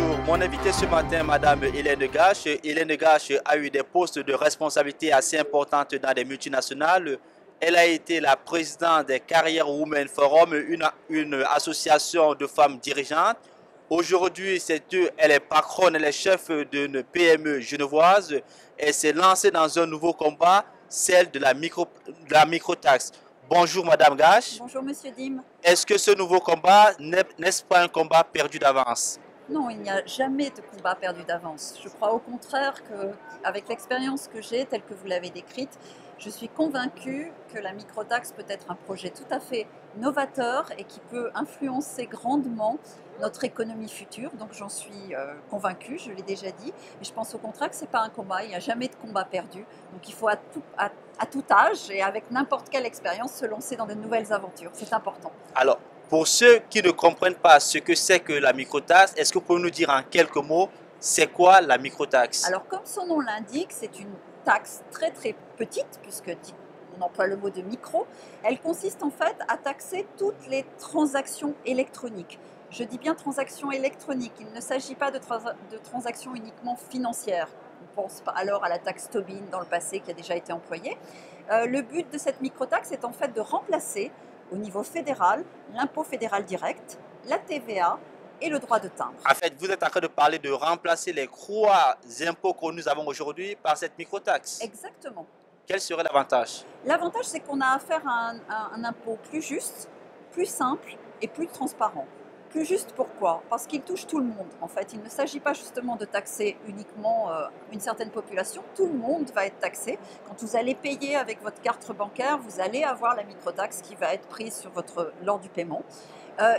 Bonjour, mon invité ce matin, Madame Hélène Gache. Hélène Gache a eu des postes de responsabilité assez importantes dans des multinationales. Elle a été la présidente des Career Women Forum, une association de femmes dirigeantes. Aujourd'hui, elle est patronne, elle est chef d'une PME genevoise. Elle s'est lancée dans un nouveau combat, celle de la microtaxe. Bonjour Madame Gache. Bonjour Monsieur Dim. Est-ce que ce nouveau combat n'est-ce pas un combat perdu d'avance? Non, il n'y a jamais de combat perdu d'avance. Je crois au contraire qu'avec l'expérience que j'ai, telle que vous l'avez décrite, je suis convaincue que la microtaxe peut être un projet tout à fait novateur et qui peut influencer grandement notre économie future. Donc j'en suis convaincue, je l'ai déjà dit. Et je pense au contraire que ce n'est pas un combat, il n'y a jamais de combat perdu. Donc il faut à tout âge et avec n'importe quelle expérience se lancer dans de nouvelles aventures. C'est important. Alors, pour ceux qui ne comprennent pas ce que c'est que la microtaxe, est-ce que vous pouvez nous dire en quelques mots, c'est quoi la microtaxe? Alors, comme son nom l'indique, c'est une taxe très très petite, puisque on emploie le mot de micro. Elle consiste en fait à taxer toutes les transactions électroniques. Je dis bien transactions électroniques, il ne s'agit pas de transactions uniquement financières. On pense alors à la taxe Tobin dans le passé qui a déjà été employée. Le but de cette microtaxe est en fait de remplacer au niveau fédéral l'impôt fédéral direct, la TVA et le droit de timbre. En fait, vous êtes en train de parler de remplacer les trois impôts que nous avons aujourd'hui par cette microtaxe. Exactement. Quel serait l'avantage? L'avantage, c'est qu'on a affaire à un impôt plus juste, plus simple et plus transparent. Plus juste pourquoi? Parce qu'il touche tout le monde. En fait, il ne s'agit pas justement de taxer uniquement une certaine population. Tout le monde va être taxé. Quand vous allez payer avec votre carte bancaire, vous allez avoir la microtaxe qui va être prise lors du paiement.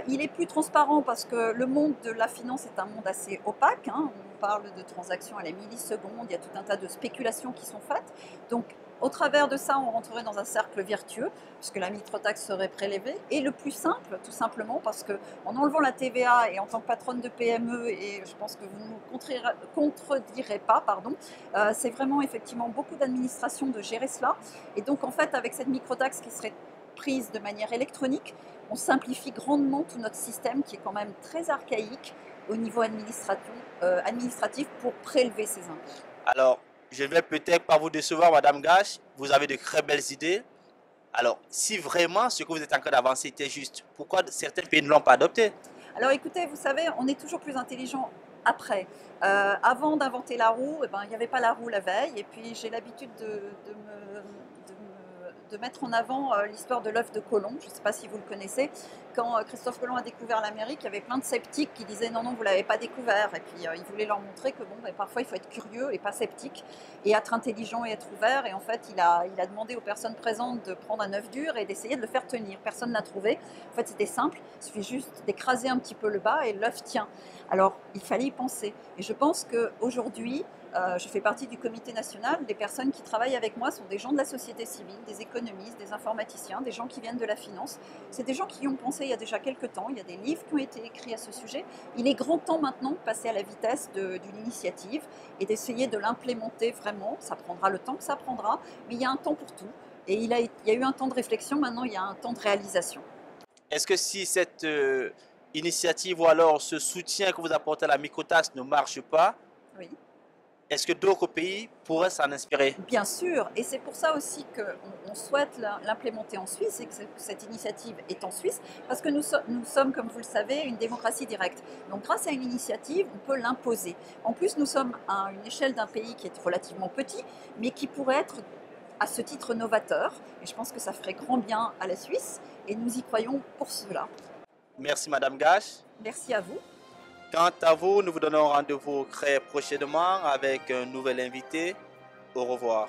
Il est plus transparent parce que le monde de la finance est un monde assez opaque. On parle de transactions à la milliseconde, il y a tout un tas de spéculations qui sont faites. Donc, au travers de ça, on rentrerait dans un cercle vertueux, puisque la microtaxe serait prélevée. Et le plus simple, tout simplement, parce qu'en enlevant la TVA, et en tant que patronne de PME, et je pense que vous ne nous contredirez pas, c'est vraiment effectivement beaucoup d'administration de gérer cela. Et donc, en fait, avec cette microtaxe qui serait prise de manière électronique, on simplifie grandement tout notre système qui est quand même très archaïque au niveau administratif pour prélever ces impôts. Alors, je ne vais peut-être pas vous décevoir, Madame Gache, vous avez de très belles idées. Alors, si vraiment ce que vous êtes en train d'avancer était juste, pourquoi certains pays ne l'ont pas adopté? Alors écoutez, vous savez, on est toujours plus intelligent après. Avant d'inventer la roue, il n'y avait pas la roue la veille. Et puis j'ai l'habitude de mettre en avant l'histoire de l'œuf de Colomb. Je ne sais pas si vous le connaissez. Quand Christophe Colomb a découvert l'Amérique, il y avait plein de sceptiques qui disaient non, non, vous ne l'avez pas découvert. Et puis il voulait leur montrer que parfois il faut être curieux et pas sceptique, et être intelligent et être ouvert. Et en fait, il a demandé aux personnes présentes de prendre un œuf dur et d'essayer de le faire tenir. Personne ne l'a trouvé. En fait, c'était simple. Il suffit juste d'écraser un petit peu le bas et l'œuf tient. Alors, il fallait y penser. Et je pense qu'aujourd'hui, je fais partie du comité national. Les personnes qui travaillent avec moi sont des gens de la société civile, des économistes, des informaticiens, des gens qui viennent de la finance. C'est des gens qui y ont pensé il y a déjà quelques temps. Il y a des livres qui ont été écrits à ce sujet. Il est grand temps maintenant de passer à la vitesse d'une initiative et d'essayer de l'implémenter vraiment. Ça prendra le temps que ça prendra, mais il y a un temps pour tout. Et il y a eu un temps de réflexion, maintenant il y a un temps de réalisation. Est-ce que si cette initiative ou alors ce soutien que vous apportez à la microtaxe ne marche pas, Oui. est-ce que d'autres pays pourraient s'en inspirer? Bien sûr, et c'est pour ça aussi qu'on souhaite l'implémenter en Suisse et que cette initiative est en Suisse, parce que nous sommes, comme vous le savez, une démocratie directe. Donc grâce à une initiative, on peut l'imposer. En plus, nous sommes à une échelle d'un pays qui est relativement petit, mais qui pourrait être à ce titre novateur. Et je pense que ça ferait grand bien à la Suisse, et nous y croyons pour cela. Merci Madame Gache. Merci à vous. Quant à vous, nous vous donnons rendez-vous très prochainement avec un nouvel invité. Au revoir.